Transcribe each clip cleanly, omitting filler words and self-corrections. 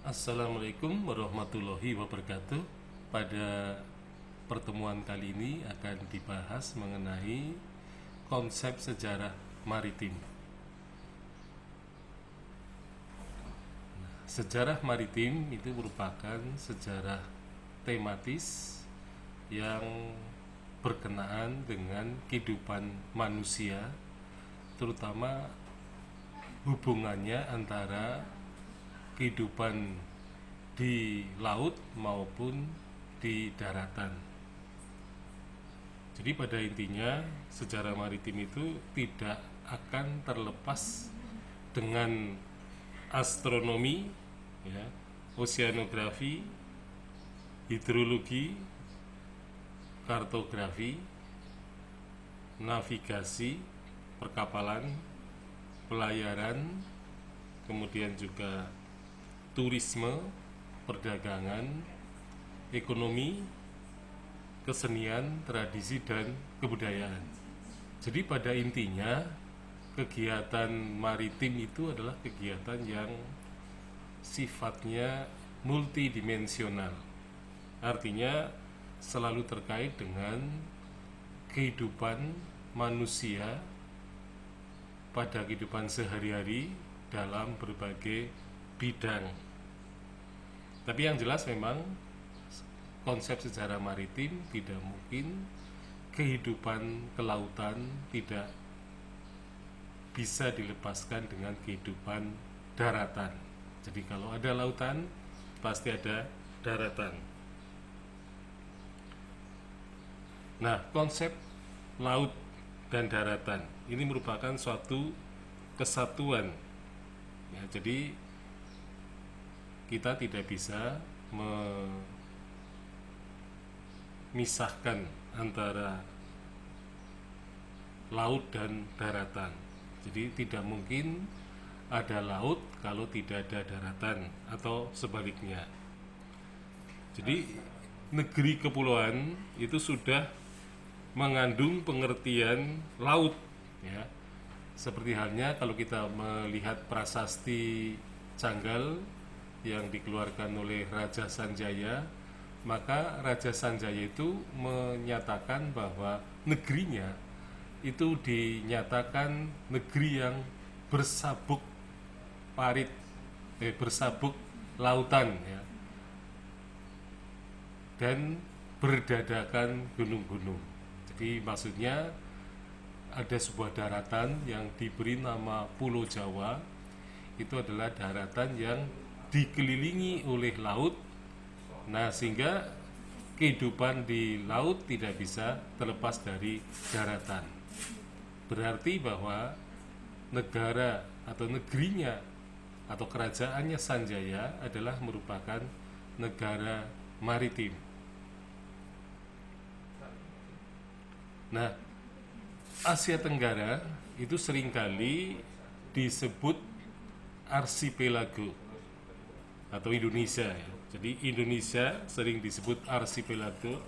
Assalamualaikum warahmatullahi wabarakatuh. Pada pertemuan kali ini akan dibahas mengenai konsep sejarah maritim. Sejarah maritim itu merupakan sejarah tematis yang berkenaan dengan kehidupan manusia, terutama hubungannya antara kehidupan di laut maupun di daratan. Jadi pada intinya sejarah maritim itu tidak akan terlepas dengan astronomi, ya, oceanografi, hidrologi, kartografi, navigasi, perkapalan, pelayaran, kemudian juga turisme, perdagangan, ekonomi, kesenian, tradisi, dan kebudayaan. Jadi pada intinya kegiatan maritim itu adalah kegiatan yang sifatnya multidimensional. Artinya selalu terkait dengan kehidupan manusia pada kehidupan sehari-hari dalam berbagai bidang. Tapi yang jelas memang konsep sejarah maritim tidak mungkin kehidupan kelautan tidak bisa dilepaskan dengan kehidupan daratan. Jadi kalau ada lautan pasti ada daratan. Nah, konsep laut dan daratan ini merupakan suatu kesatuan. Ya, jadi kita tidak bisa memisahkan antara laut dan daratan. Jadi tidak mungkin ada laut kalau tidak ada daratan atau sebaliknya. Jadi negeri kepulauan itu sudah mengandung pengertian laut, ya. Seperti halnya kalau kita melihat prasasti Canggal yang dikeluarkan oleh Raja Sanjaya, maka Raja Sanjaya itu menyatakan bahwa negerinya itu dinyatakan negeri yang bersabuk parit, bersabuk lautan, ya, dan berdadakan gunung-gunung. Jadi maksudnya ada sebuah daratan yang diberi nama Pulau Jawa, itu adalah daratan yang dikelilingi oleh laut. Nah, sehingga kehidupan di laut tidak bisa terlepas dari daratan. Berarti bahwa negara atau negerinya atau kerajaannya Sanjaya adalah merupakan negara maritim. Nah, Asia Tenggara itu seringkali disebut arsipelago atau Indonesia, ya. Jadi Indonesia sering disebut arsipelago,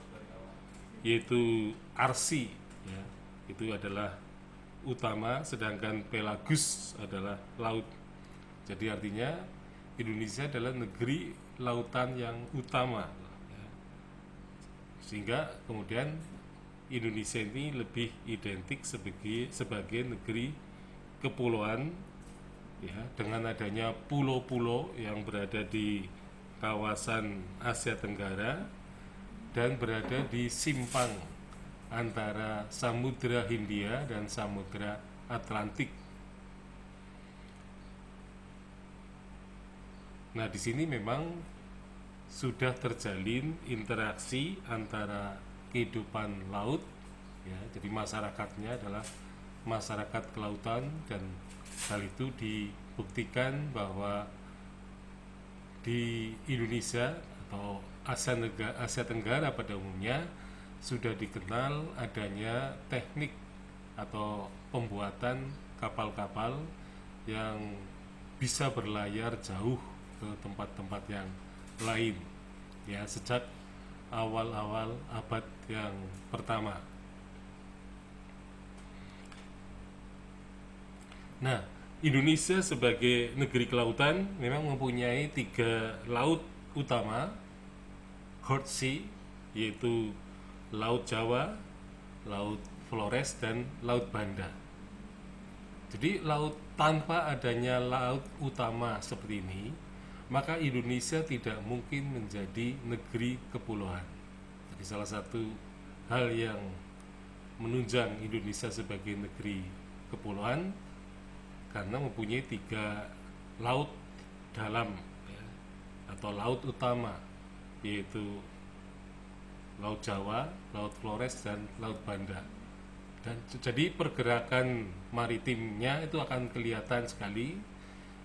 yaitu arsi, ya, itu adalah utama, sedangkan pelagus adalah laut. Jadi artinya Indonesia adalah negeri lautan yang utama, ya. Sehingga kemudian Indonesia ini lebih identik sebagai negeri kepulauan, ya, dengan adanya pulau-pulau yang berada di kawasan Asia Tenggara dan berada di simpang antara Samudra Hindia dan Samudra Atlantik. Nah, di sini memang sudah terjalin interaksi antara kehidupan laut, ya, jadi masyarakatnya adalah masyarakat kelautan, dan hal itu dibuktikan bahwa di Indonesia atau Asia Tenggara pada umumnya sudah dikenal adanya teknik atau pembuatan kapal-kapal yang bisa berlayar jauh ke tempat-tempat yang lain, ya, sejak awal-awal abad yang pertama. Nah, Indonesia sebagai negeri kelautan memang mempunyai 3 laut utama, Hot Sea, yaitu Laut Jawa, Laut Flores, dan Laut Banda. Jadi tanpa adanya laut utama seperti ini, maka Indonesia tidak mungkin menjadi negeri kepulauan. Jadi salah satu hal yang menunjang Indonesia sebagai negeri kepulauan karena mempunyai 3 laut dalam, ya, atau laut utama, yaitu Laut Jawa, Laut Flores, dan Laut Banda. Dan jadi pergerakan maritimnya itu akan kelihatan sekali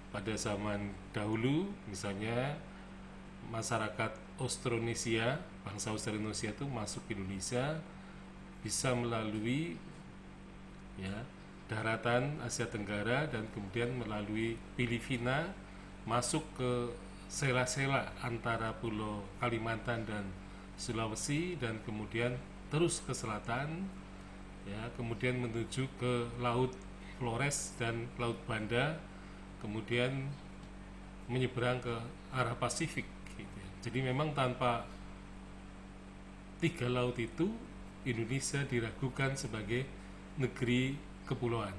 pada zaman dahulu. Misalnya masyarakat Austronesia, bangsa Austronesia itu masuk ke Indonesia bisa melalui, ya, daratan Asia Tenggara dan kemudian melalui Filipina masuk ke sela-sela antara Pulau Kalimantan dan Sulawesi dan kemudian terus ke selatan, ya, kemudian menuju ke Laut Flores dan Laut Banda, kemudian menyeberang ke arah Pasifik, gitu ya. Jadi memang tanpa 3 laut itu Indonesia diragukan sebagai negeri kepulauan.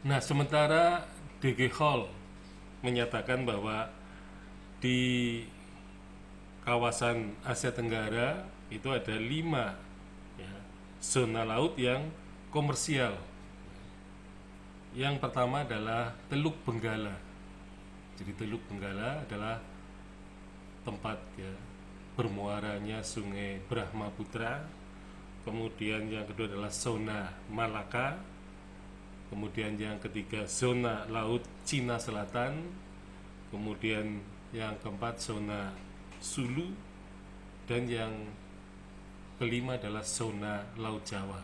Nah, sementara D.G. Hall menyatakan bahwa di kawasan Asia Tenggara itu ada 5, ya, zona laut yang komersial. Yang pertama adalah Teluk Benggala. Jadi Teluk Benggala adalah tempat, ya, bermuaranya Sungai Brahmaputra. Kemudian yang kedua adalah zona Malaka. Kemudian yang ketiga zona Laut Cina Selatan. Kemudian yang keempat zona Sulu, dan yang kelima adalah zona Laut Jawa.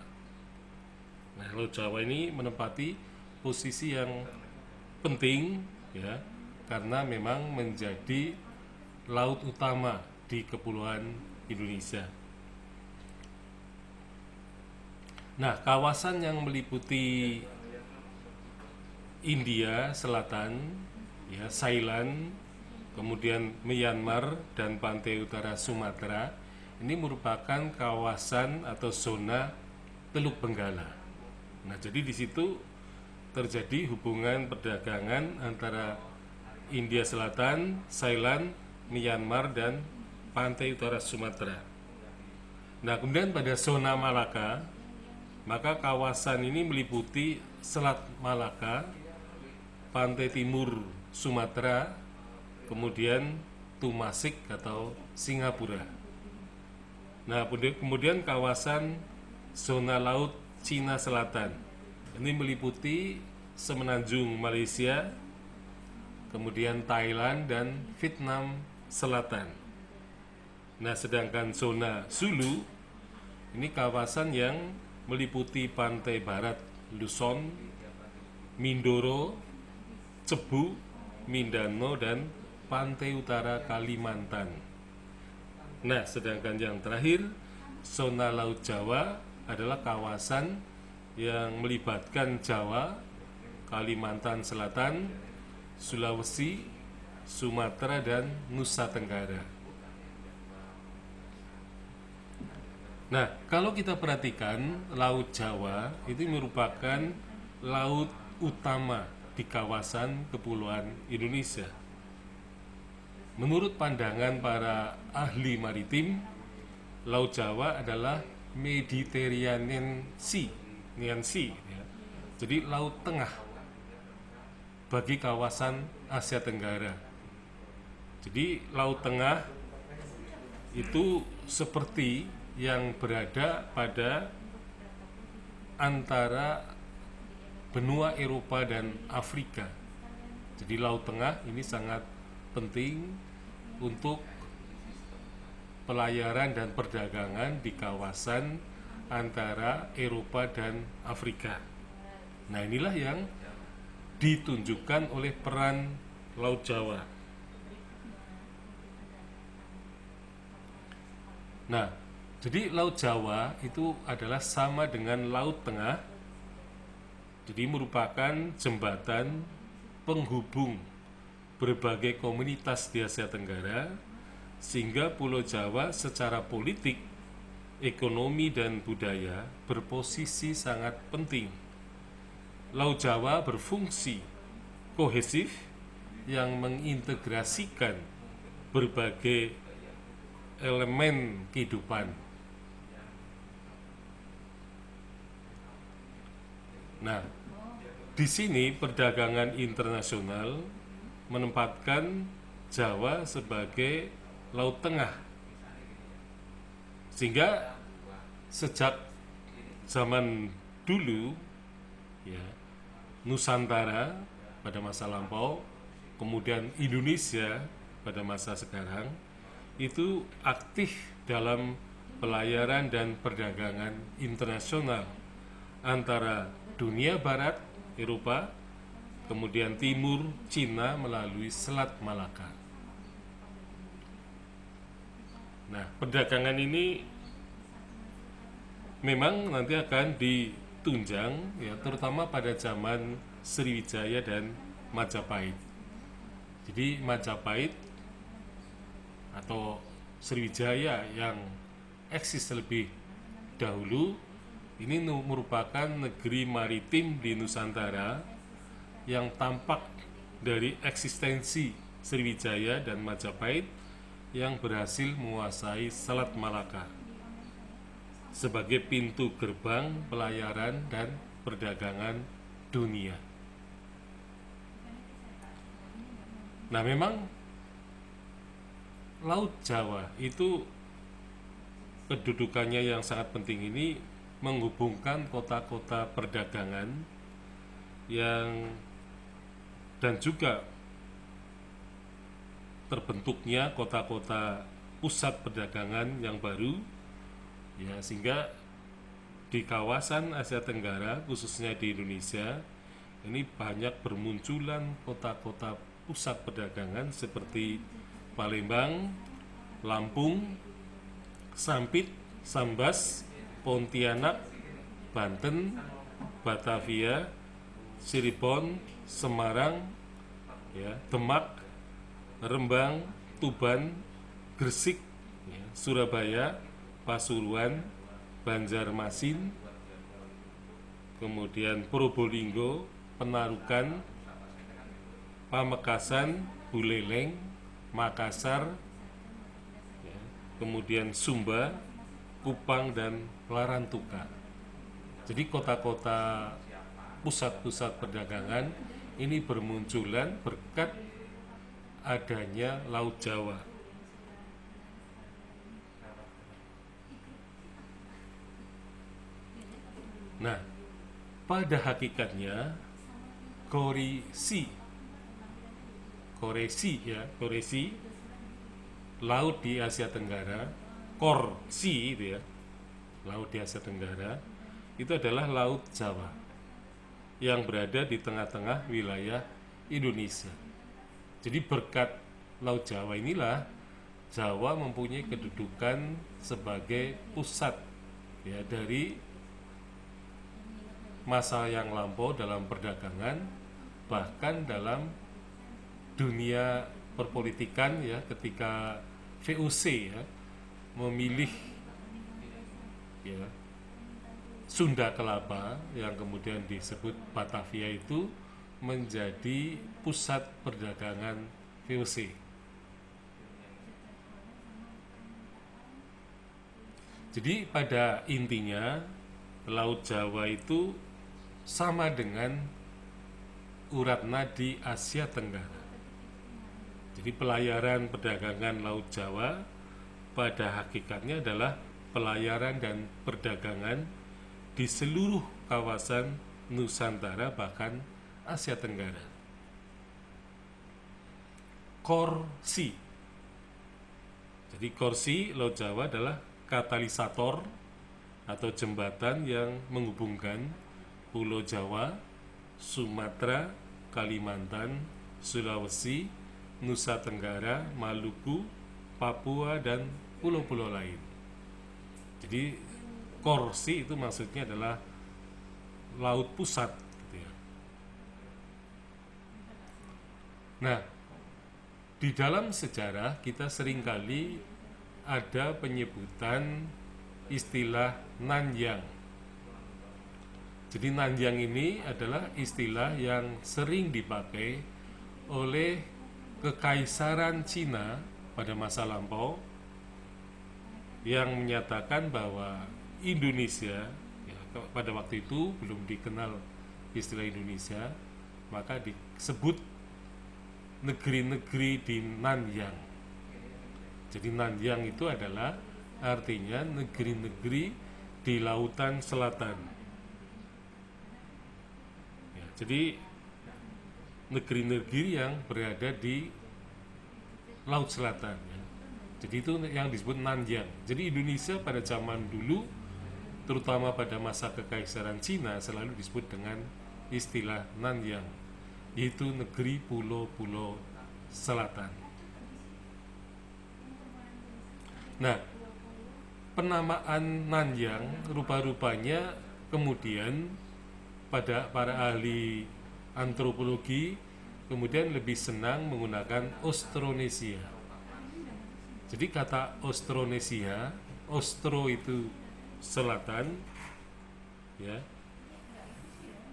Nah, Laut Jawa ini menempati posisi yang penting, ya, karena memang menjadi laut utama di kepulauan Indonesia. Nah, kawasan yang meliputi India Selatan, ya, Thailand, kemudian Myanmar dan pantai utara Sumatera, ini merupakan kawasan atau zona Teluk Benggala. Nah, jadi di situ terjadi hubungan perdagangan antara India Selatan, Thailand, Myanmar, dan pantai utara Sumatera. Nah, kemudian pada zona Malaka, maka kawasan ini meliputi Selat Malaka, pantai timur Sumatera, kemudian Tumasik atau Singapura. Nah, kemudian kawasan zona laut Cina Selatan ini meliputi semenanjung Malaysia, kemudian Thailand dan Vietnam Selatan. Nah, sedangkan zona Sulu ini kawasan yang meliputi pantai barat Luzon, Mindoro, Cebu, Mindanao, dan pantai utara Kalimantan. Nah, sedangkan yang terakhir, zona Laut Jawa adalah kawasan yang melibatkan Jawa, Kalimantan Selatan, Sulawesi, Sumatera, dan Nusa Tenggara. Nah, kalau kita perhatikan, Laut Jawa itu merupakan laut utama di kawasan kepulauan Indonesia. Menurut pandangan para ahli maritim, Laut Jawa adalah Mediterranean Sea, ya. Jadi laut tengah bagi kawasan Asia Tenggara. Jadi laut tengah itu seperti yang berada pada antara benua Eropa dan Afrika. Jadi laut tengah ini sangat penting untuk pelayaran dan perdagangan di kawasan antara Eropa dan Afrika. Nah, inilah yang ditunjukkan oleh peran Laut Jawa. Nah, jadi Laut Jawa itu adalah sama dengan Laut Tengah Jadi merupakan jembatan penghubung berbagai komunitas di Asia Tenggara, sehingga Pulau Jawa secara politik, ekonomi, dan budaya berposisi sangat penting. Laut Jawa berfungsi kohesif yang mengintegrasikan berbagai elemen kehidupan. Nah, di sini perdagangan internasional menempatkan Jawa sebagai laut tengah, sehingga sejak zaman dulu ya, Nusantara pada masa lampau, kemudian Indonesia pada masa sekarang itu aktif dalam pelayaran dan perdagangan internasional antara dunia barat, Eropa, kemudian timur, Cina melalui Selat Malaka. Nah, perdagangan ini memang nanti akan ditunjang ya, terutama pada zaman Sriwijaya dan Majapahit. Jadi Majapahit atau Sriwijaya yang eksis lebih dahulu ini merupakan negeri maritim di Nusantara yang tampak dari eksistensi Sriwijaya dan Majapahit yang berhasil menguasai Selat Malaka sebagai pintu gerbang pelayaran dan perdagangan dunia. Nah, memang Laut Jawa itu kedudukannya yang sangat penting ini menghubungkan kota-kota perdagangan yang dan juga terbentuknya kota-kota pusat perdagangan yang baru ya, sehingga di kawasan Asia Tenggara khususnya di Indonesia ini banyak bermunculan kota-kota pusat perdagangan seperti Palembang, Lampung, Sampit, Sambas, Pontianak, Banten, Batavia, Cirebon, Semarang, ya, Demak, Rembang, Tuban, Gresik, ya, Surabaya, Pasuruan, Banjarmasin, kemudian Probolinggo, Penarukan, Pamekasan, Buleleng, Makassar, ya, kemudian Sumba, Kupang, dan Larantuka. Jadi kota-kota pusat-pusat perdagangan ini bermunculan berkat adanya Laut Jawa. Nah, pada hakikatnya Koresi laut di Asia Tenggara, Korsi itu ya, laut di Asia Tenggara itu adalah Laut Jawa yang berada di tengah-tengah wilayah Indonesia. Jadi berkat Laut Jawa inilah Jawa mempunyai kedudukan sebagai pusat ya dari masa yang lampau dalam perdagangan, bahkan dalam dunia perpolitikan ya, ketika VOC ya memilih ya Sunda Kelapa yang kemudian disebut Batavia itu menjadi pusat perdagangan VOC. Jadi pada intinya Laut Jawa itu sama dengan urat nadi Asia Tenggara. Jadi pelayaran perdagangan Laut Jawa pada hakikatnya adalah pelayaran dan perdagangan di seluruh kawasan Nusantara bahkan Asia Tenggara. Korsi. Jadi Korsi Laut Jawa adalah katalisator atau jembatan yang menghubungkan Pulau Jawa, Sumatera, Kalimantan, Sulawesi, Nusa Tenggara, Maluku, Papua, dan pulau-pulau lain. Jadi Korsi itu maksudnya adalah laut pusat gitu ya. Nah, di dalam sejarah kita seringkali ada penyebutan istilah Nanyang. Jadi Nanyang ini adalah istilah yang sering dipakai oleh Kekaisaran Cina pada masa lampau yang menyatakan bahwa Indonesia, ya, pada waktu itu belum dikenal istilah Indonesia, maka disebut negeri-negeri di Nanyang. Jadi Nanyang itu adalah artinya negeri-negeri di lautan selatan. Ya, jadi negeri-negeri yang berada di laut selatan. Ya. Jadi itu yang disebut Nanyang. Jadi Indonesia pada zaman dulu, terutama pada masa Kekaisaran Cina, selalu disebut dengan istilah Nanyang, yaitu negeri pulau-pulau selatan. Nah, penamaan Nanyang rupa-rupanya kemudian pada para ahli antropologi kemudian lebih senang menggunakan Austronesia. Jadi kata Austronesia, Austro itu selatan, ya.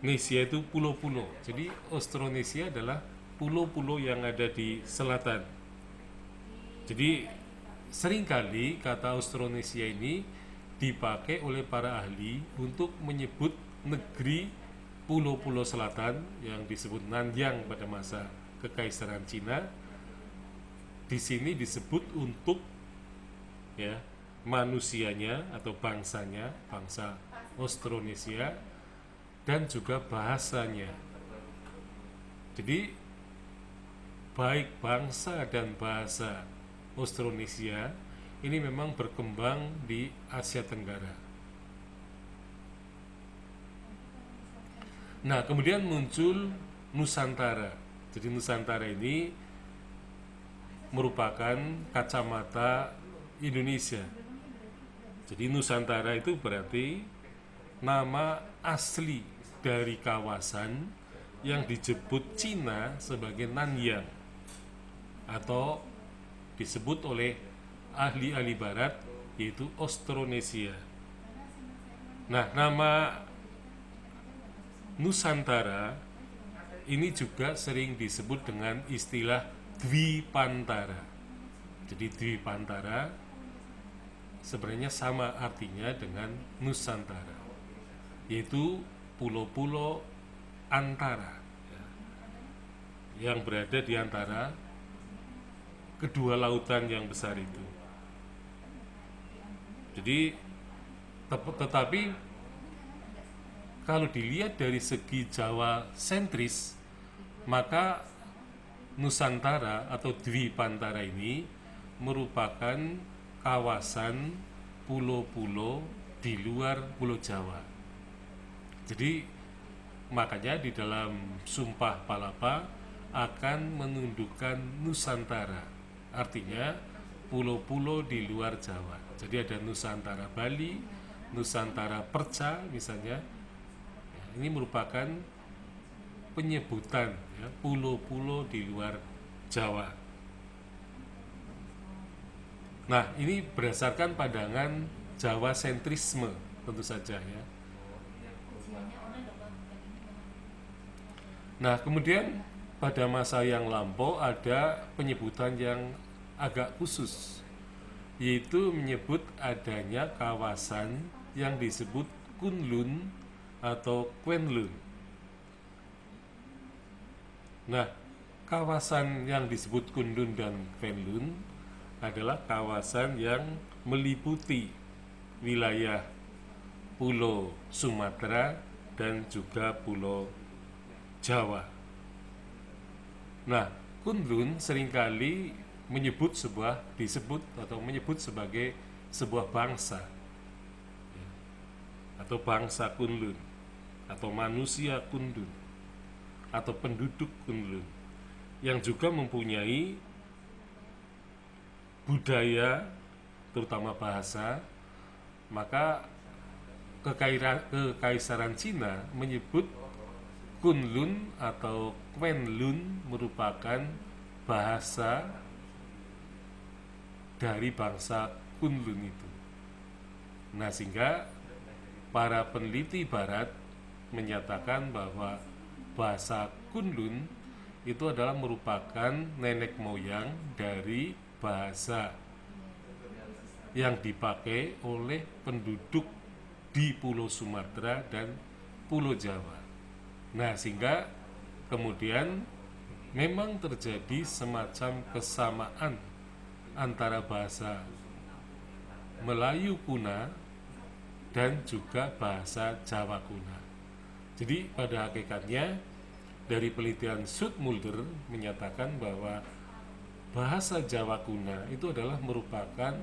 Nesia itu pulau-pulau. Jadi Austronesia adalah pulau-pulau yang ada di selatan. Jadi seringkali kata Austronesia ini dipakai oleh para ahli untuk menyebut negeri pulau-pulau selatan yang disebut Nanyang pada masa Kekaisaran Cina. Di sini disebut untuk, ya, manusianya atau bangsanya, bangsa Austronesia, dan juga bahasanya. Jadi baik bangsa dan bahasa Austronesia ini memang berkembang di Asia Tenggara. Nah, kemudian muncul Nusantara. Jadi Nusantara ini merupakan kacamata Indonesia. Jadi Nusantara itu berarti nama asli dari kawasan yang disebut Cina sebagai Nanyang, atau disebut oleh ahli-ahli barat yaitu Austronesia. Nah, nama Nusantara ini juga sering disebut dengan istilah Dwipantara. Jadi Dwipantara sebenarnya sama artinya dengan Nusantara, yaitu pulau-pulau antara, ya, yang berada di antara kedua lautan yang besar itu. Jadi tetapi kalau dilihat dari segi Jawa sentris, maka Nusantara atau Dwipantara ini merupakan kawasan pulau-pulau di luar Pulau Jawa. Jadi makanya di dalam Sumpah Palapa akan menundukkan Nusantara, artinya pulau-pulau di luar Jawa. Jadi ada Nusantara Bali, Nusantara Perca misalnya. Ya, ini merupakan penyebutan, ya, pulau-pulau di luar Jawa. Nah, ini berdasarkan pandangan Jawa sentrisme tentu saja, ya. Nah, kemudian pada masa yang lampau ada penyebutan yang agak khusus, yaitu menyebut adanya kawasan yang disebut Kunlun atau Kwenlun. Nah, kawasan yang disebut Kunlun dan Kwenlun adalah kawasan yang meliputi wilayah Pulau Sumatera dan juga Pulau Jawa. Nah, Kunlun seringkali disebut atau menyebut sebagai sebuah bangsa, ya, atau bangsa Kunlun, atau manusia Kunlun, atau penduduk Kunlun, yang juga mempunyai budaya, terutama bahasa. Maka Kekaisaran Cina menyebut Kunlun atau Kwenlun merupakan bahasa dari bangsa Kunlun itu. Nah, sehingga para peneliti barat menyatakan bahwa bahasa Kunlun itu adalah merupakan nenek moyang dari bahasa yang dipakai oleh penduduk di Pulau Sumatera dan Pulau Jawa. Nah, sehingga kemudian memang terjadi semacam kesamaan antara bahasa Melayu kuna dan juga bahasa Jawa kuna. Jadi pada hakikatnya dari penelitian Zoetmulder menyatakan bahwa bahasa Jawa kuna itu adalah merupakan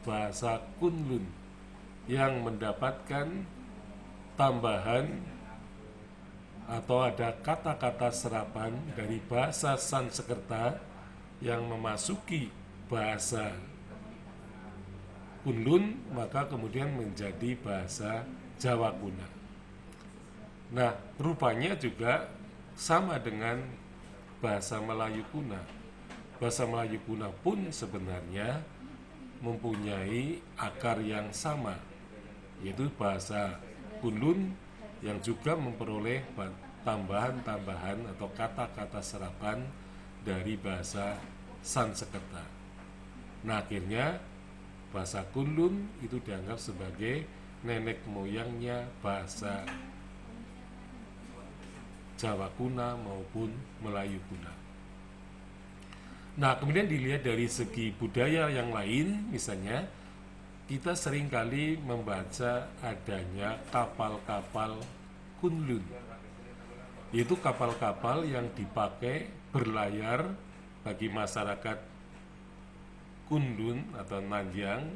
bahasa Kunlun yang mendapatkan tambahan atau ada kata-kata serapan dari bahasa Sanskerta yang memasuki bahasa Kunlun, maka kemudian menjadi bahasa Jawa kuna. Nah, rupanya juga sama dengan bahasa Melayu kuna. Bahasa Melayu kuna pun sebenarnya mempunyai akar yang sama, yaitu bahasa Kunlun yang juga memperoleh tambahan-tambahan atau kata-kata serapan dari bahasa Sanskerta. Nah, akhirnya bahasa Kunlun itu dianggap sebagai nenek moyangnya bahasa Jawa kuna maupun Melayu kuna. Nah, kemudian dilihat dari segi budaya yang lain, misalnya kita seringkali membaca adanya kapal-kapal Kunlun, yaitu kapal-kapal yang dipakai berlayar bagi masyarakat Kunlun atau Nanjang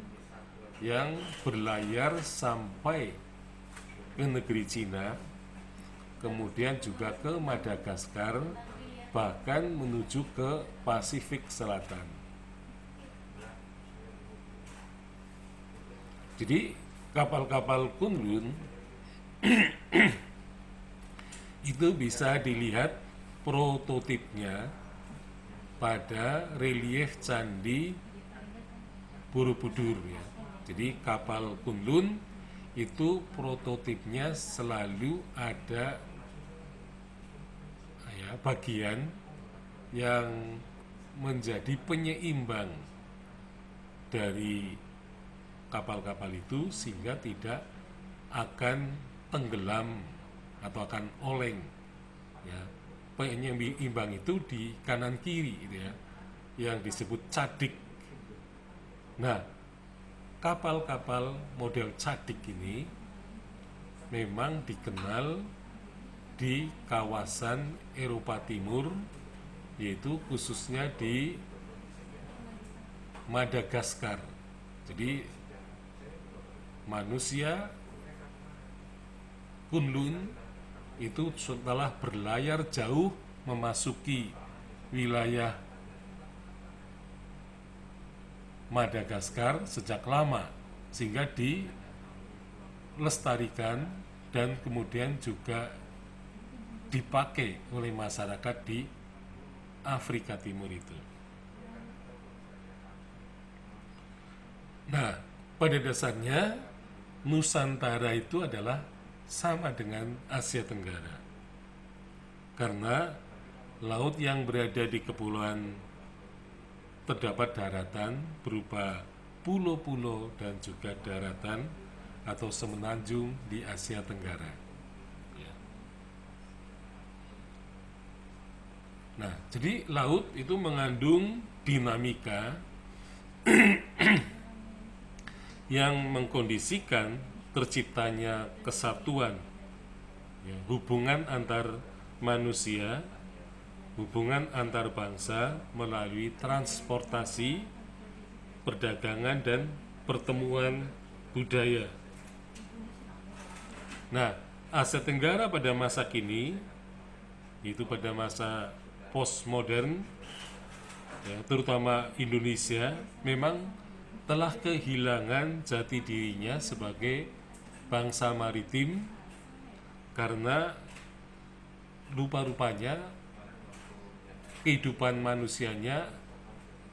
yang berlayar sampai ke negeri Cina, kemudian juga ke Madagaskar, bahkan menuju ke Pasifik Selatan. Jadi kapal-kapal Kunlun itu bisa dilihat prototipnya pada relief Candi Borobudur ya. Jadi kapal Kunlun itu prototipnya selalu ada bagian yang menjadi penyeimbang dari kapal-kapal itu sehingga tidak akan tenggelam atau akan oleng ya. Penyeimbang itu di kanan kiri gitu ya, yang disebut cadik. Nah, kapal-kapal model cadik ini memang dikenal di kawasan Eropa Timur, yaitu khususnya di Madagaskar. Jadi manusia Kunlun itu setelah berlayar jauh memasuki wilayah Madagaskar sejak lama, sehingga dilestarikan dan kemudian juga dipakai oleh masyarakat di Afrika Timur itu. Nah, pada dasarnya Nusantara itu adalah sama dengan Asia Tenggara, karena laut yang berada di kepulauan terdapat daratan berupa pulau-pulau dan juga daratan atau semenanjung di Asia Tenggara. Nah, jadi laut itu mengandung dinamika yang mengkondisikan terciptanya kesatuan, ya, hubungan antar manusia, hubungan antar bangsa melalui transportasi, perdagangan, dan pertemuan budaya. Nah, Asia Tenggara pada masa kini, yaitu pada masa postmodern, ya, terutama Indonesia, memang telah kehilangan jati dirinya sebagai bangsa maritim karena rupa-rupanya kehidupan manusianya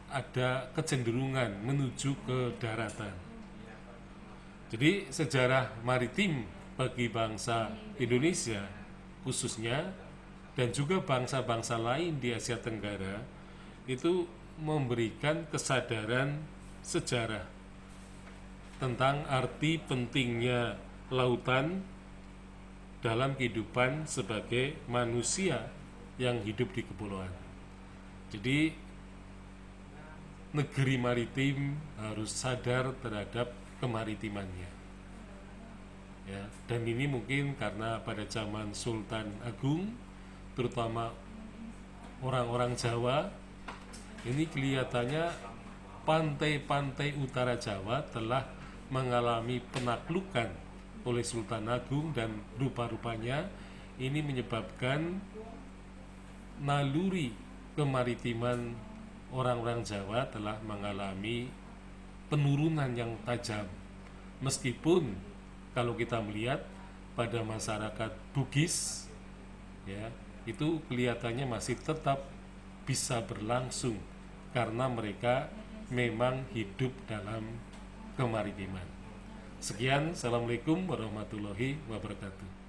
ada kecenderungan menuju ke daratan. Jadi sejarah maritim bagi bangsa Indonesia khususnya dan juga bangsa-bangsa lain di Asia Tenggara itu memberikan kesadaran sejarah tentang arti pentingnya lautan dalam kehidupan sebagai manusia yang hidup di kepulauan. Jadi negeri maritim harus sadar terhadap kemaritimannya. Ya, dan ini mungkin karena pada zaman Sultan Agung, terutama orang-orang Jawa, ini kelihatannya pantai-pantai utara Jawa telah mengalami penaklukan oleh Sultan Agung dan rupa-rupanya ini menyebabkan naluri kemaritiman orang-orang Jawa telah mengalami penurunan yang tajam. Meskipun kalau kita melihat pada masyarakat Bugis, ya, itu kelihatannya masih tetap bisa berlangsung karena mereka memang hidup dalam kemaritiman. Sekian, assalamualaikum warahmatullahi wabarakatuh.